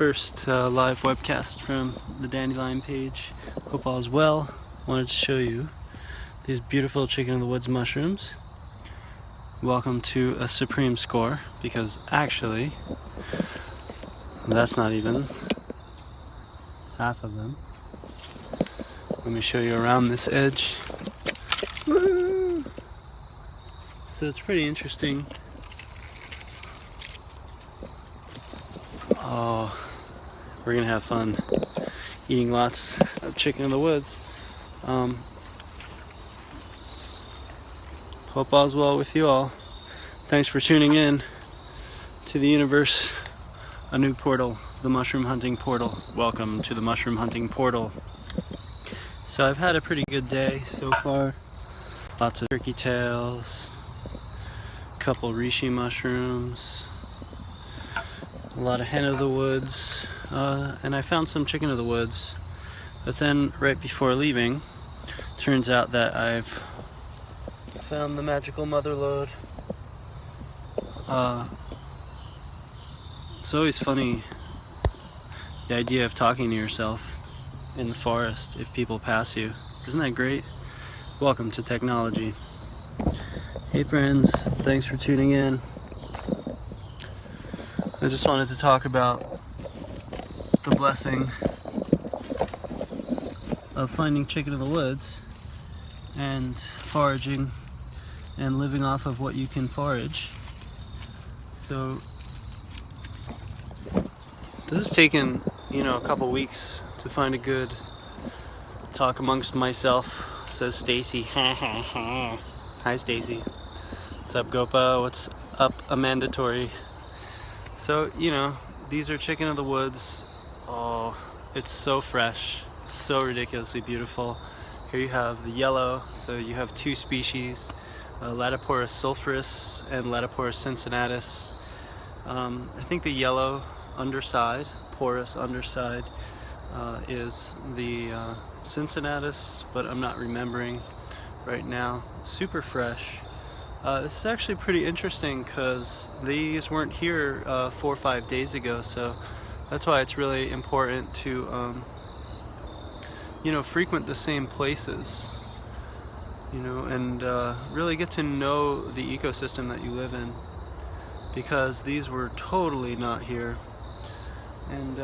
First live webcast from the Dandelion page. Hope all is well. Wanted to show you these beautiful chicken in the woods mushrooms. Welcome to a supreme score, because actually that's not even half of them. Let me show you around this edge. Woo! So it's pretty interesting. Oh, we're gonna have fun eating lots of chicken in the woods. Hope all's well with you all. Thanks for tuning in to the universe, a new portal, the mushroom hunting portal. Welcome to the mushroom hunting portal. So I've had a pretty good day so far. Lots of turkey tails, a couple reishi mushrooms, a lot of hen of the woods, and I found some chicken of the woods. But then right before leaving, turns out that I've found the magical mother lode. It's always funny, the idea of talking to yourself in the forest if people pass you. Isn't that great? Welcome to technology. Hey friends, thanks for tuning in. I just wanted to talk about the blessing of finding chicken in the woods and foraging and living off of what you can forage. So this has taken, a couple weeks to find a good talk amongst myself, says Stacy. Hi Stacy. What's up Gopa? What's up Amandatory? So, these are chicken of the woods. Oh, it's so fresh. It's so ridiculously beautiful. Here you have the yellow, so you have two species, Latiporus sulphuris and Latiporus cincinnatus. I think the yellow underside, porous underside, is the cincinnatus, but I'm not remembering right now. Super fresh. This is actually pretty interesting because these weren't here 4 or 5 days ago, so that's why it's really important to frequent the same places, and really get to know the ecosystem that you live in, because these were totally not here. And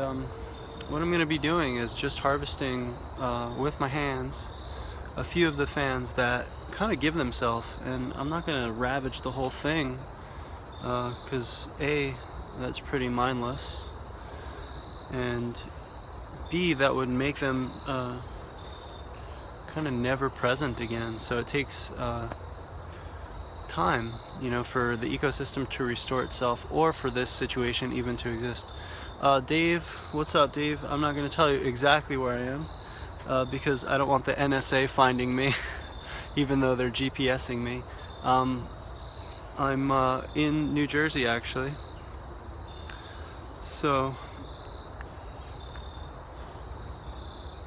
what I'm going to be doing is just harvesting with my hands a few of the fans that kind of give themselves, and I'm not going to ravage the whole thing because A, that's pretty mindless, and B, that would make them kind of never present again. So it takes time, for the ecosystem to restore itself, or for this situation even to exist. Dave, what's up Dave? I'm not going to tell you exactly where I am because I don't want the NSA finding me even though they're GPSing me. I'm in New Jersey actually. So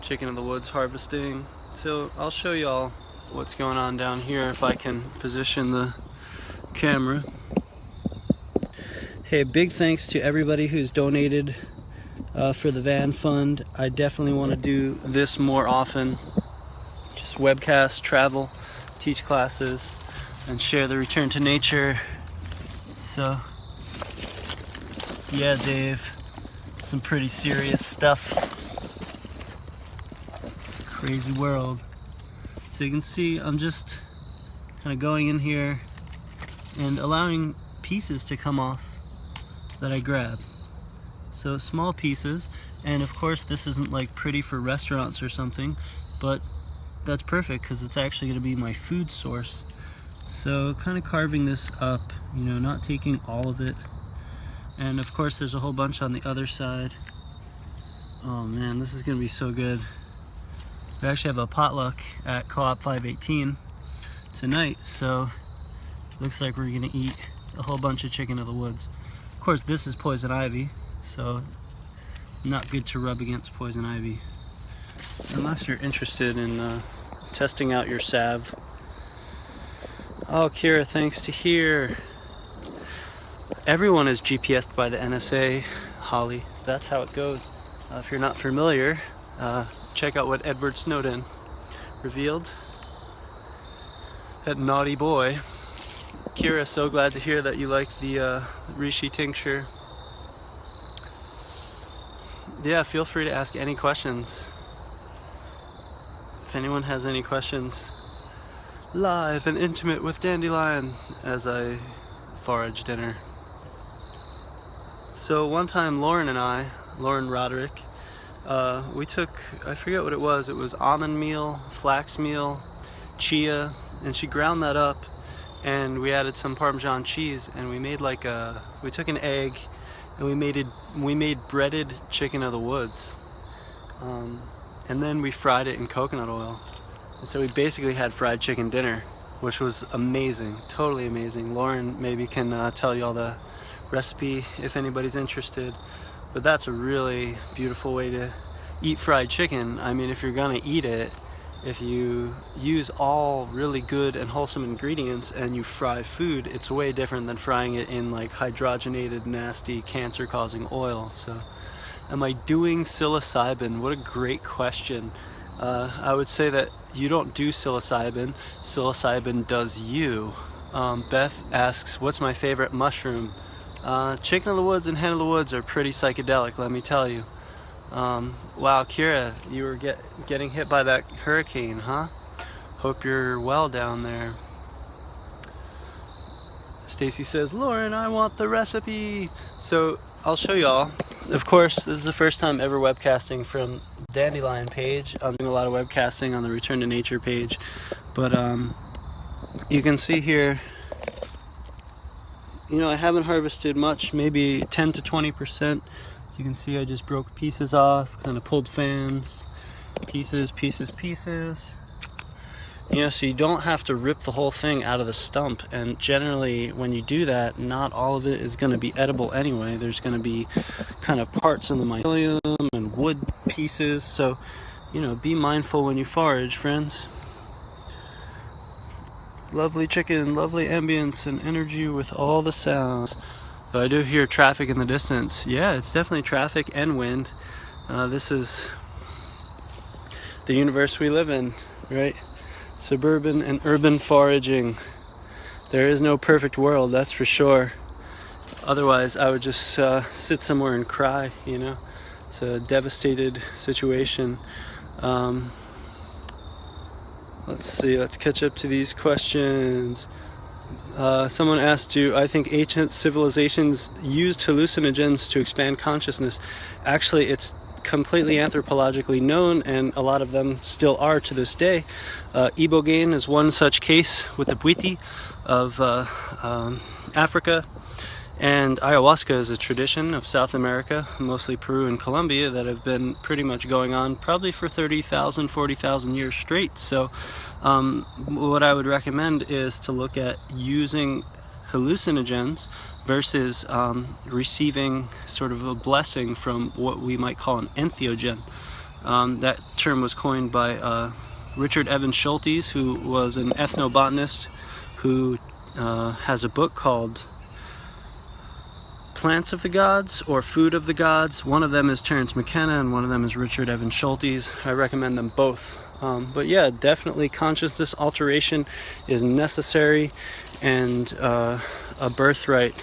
chicken in the woods harvesting. So I'll show y'all what's going on down here if I can position the camera. Hey, big thanks to everybody who's donated for the van fund. I definitely want to do this more often. Just webcast, travel, teach classes, and share the return to nature. So yeah, Dave, some pretty serious stuff. Crazy world. So you can see I'm just kind of going in here and allowing pieces to come off that I grab. So small pieces, and of course this isn't like pretty for restaurants or something, but that's perfect because it's actually going to be my food source. So kind of carving this up, not taking all of it. And of course there's a whole bunch on the other side. Oh man, this is going to be so good. We actually have a potluck at Co-op 518 tonight, so looks like we're going to eat a whole bunch of chicken of the woods. Of course this is poison ivy, so not good to rub against poison ivy unless you're interested in testing out your salve. Oh Kira, thanks to here. Everyone is GPSed by the NSA. holly. That's how it goes. If you're not familiar, check out what Edward Snowden revealed. That naughty boy. Kira, so glad to hear that you like the reishi tincture. Yeah, feel free to ask any questions. If anyone has any questions, live and intimate with Dandelion as I forage dinner. So one time Lauren Roderick, we took, I forget what it was almond meal, flax meal, chia, and she ground that up, and we added some Parmesan cheese, and we made like we took an egg and we made breaded chicken of the woods, and then we fried it in coconut oil. And so we basically had fried chicken dinner, which was amazing, totally amazing. Lauren maybe can tell you all the recipe if anybody's interested, but that's a really beautiful way to eat fried chicken. I mean, if you're gonna eat it, if you use all really good and wholesome ingredients and you fry food, it's way different than frying it in like hydrogenated, nasty, cancer-causing oil. So, am I doing psilocybin? What a great question. I would say that you don't do psilocybin. Psilocybin does you. Beth asks, what's my favorite mushroom? Chicken of the woods and hen of the woods are pretty psychedelic, let me tell you. Wow, Kira, you were getting hit by that hurricane, huh? Hope you're well down there. Stacy says, Lauren, I want the recipe. So I'll show y'all. Of course, this is the first time ever webcasting from Dandelion page. I'm doing a lot of webcasting on the Return to Nature page, but you can see here, you know, I haven't harvested much, maybe 10 to 20%. You can see I just broke pieces off, kind of pulled fans, pieces. You know, so you don't have to rip the whole thing out of the stump, and generally when you do that, not all of it is going to be edible anyway. There's going to be kind of parts in the mycelium and wood pieces, so, you know, be mindful when you forage, friends. Lovely chicken, lovely ambience and energy with all the sounds. So I do hear traffic in the distance. Yeah, it's definitely traffic and wind. This is the universe we live in, right? Suburban and urban foraging. There is no perfect world, that's for sure. Otherwise, I would just sit somewhere and cry, you know? It's a devastated situation. Let's see, let's catch up to these questions. Someone asked, do I think ancient civilizations used hallucinogens to expand consciousness? Actually, it's completely anthropologically known, and a lot of them still are to this day. Ibogaine is one such case with the Bwiti of Africa, and ayahuasca is a tradition of South America, mostly Peru and Colombia, that have been pretty much going on probably for 30,000, 40,000 years straight. So what I would recommend is to look at using hallucinogens versus receiving sort of a blessing from what we might call an entheogen. That term was coined by Richard Evans Schultes, who was an ethnobotanist who has a book called Plants of the Gods or Food of the Gods. One of them is Terence McKenna and one of them is Richard Evans Schultes. I recommend them both. But yeah, definitely consciousness alteration is necessary and a birthright,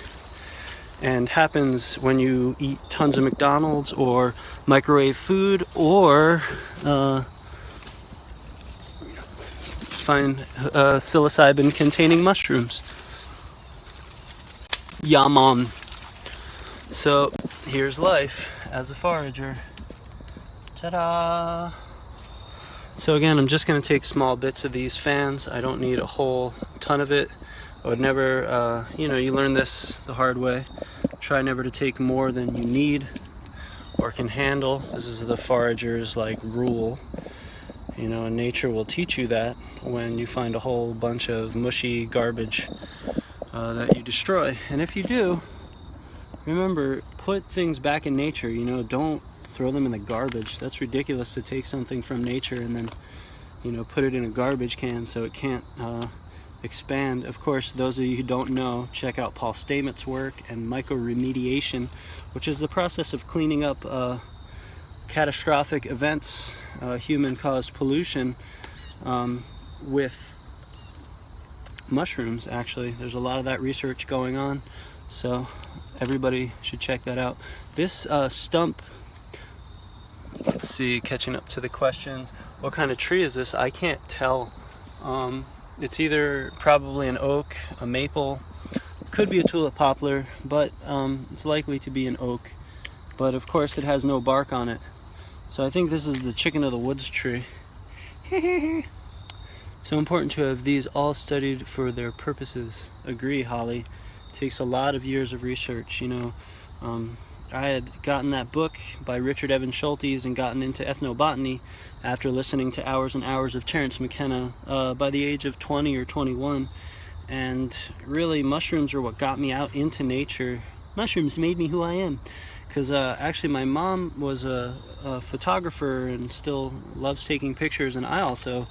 and happens when you eat tons of McDonald's or microwave food, or find psilocybin containing mushrooms. Yaman. So here's life as a forager. Ta-da! So again, I'm just going to take small bits of these fans. I don't need a whole ton of it. I would never, you know, you learn this the hard way. Try never to take more than you need or can handle. This is the forager's like rule. You know, and nature will teach you that when you find a whole bunch of mushy garbage that you destroy. And if you do, remember, put things back in nature. You know, don't throw them in the garbage. That's ridiculous to take something from nature and then, you know, put it in a garbage can so it can't expand. Of course, those of you who don't know, check out Paul Stamit's work and microremediation, which is the process of cleaning up catastrophic events, human-caused pollution, with mushrooms. Actually, there's a lot of that research going on, so everybody should check that out. This stump, let's see, catching up to the questions, what kind of tree is this? I can't tell. It's either probably an oak, a maple, could be a tulip poplar, but it's likely to be an oak. But of course it has no bark on it. So I think this is the chicken of the woods tree. So important to have these all studied for their purposes. Agree, Holly. Takes a lot of years of research, you know. I had gotten that book by Richard Evans Schultes and gotten into ethnobotany after listening to hours and hours of Terence McKenna by the age of 20 or 21. And really, mushrooms are what got me out into nature. Mushrooms made me who I am. Because actually my mom was a photographer and still loves taking pictures, and I also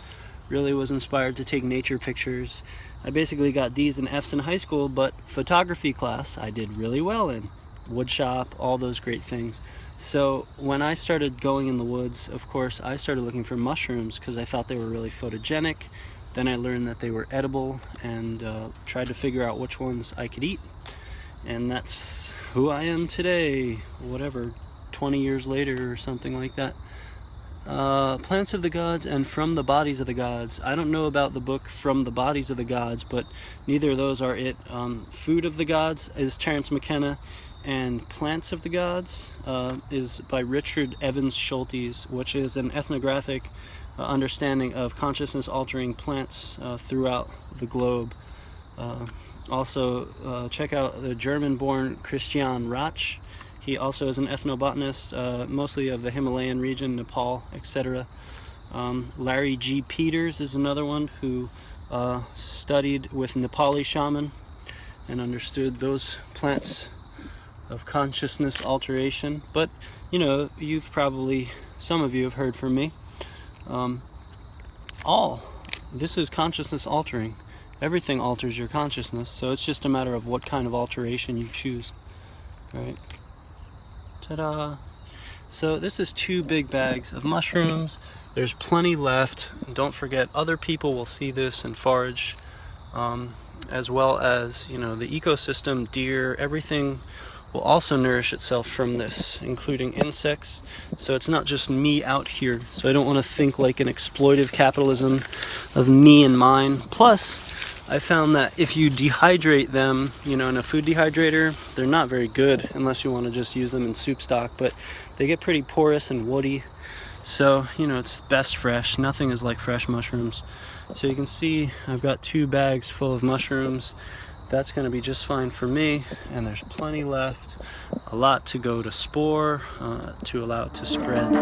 really was inspired to take nature pictures. I basically got D's and F's in high school, but photography class I did really well in. Woodshop, all those great things. So when I started going in the woods, of course, I started looking for mushrooms because I thought they were really photogenic. Then I learned that they were edible and tried to figure out which ones I could eat. And that's who I am today, whatever, 20 years later or something like that. Plants of the Gods and From the Bodies of the Gods. I don't know about the book From the Bodies of the Gods, but neither of those are it. Food of the Gods is Terence McKenna, and Plants of the Gods is by Richard Evans Schultes, which is an ethnographic understanding of consciousness-altering plants throughout the globe. Also, check out the German-born Christian Rach. He also is an ethnobotanist, mostly of the Himalayan region, Nepal, etc. Larry G. Peters is another one who studied with Nepali shaman and understood those plants of consciousness alteration. But, you know, you've probably, some of you have heard from me. This is consciousness altering. Everything alters your consciousness, so it's just a matter of what kind of alteration you choose, right? Ta-da! So this is 2 big bags of mushrooms. There's plenty left. Don't forget, other people will see this and forage, as well as, you know, the ecosystem, deer, everything will also nourish itself from this, including insects. So it's not just me out here. So I don't want to think like an exploitive capitalism of me and mine. Plus, I found that if you dehydrate them, you know, in a food dehydrator, they're not very good unless you want to just use them in soup stock, but they get pretty porous and woody. So, you know, it's best fresh. Nothing is like fresh mushrooms. So you can see I've got 2 bags full of mushrooms. That's going to be just fine for me, and there's plenty left. A lot to go to spore, to allow it to spread.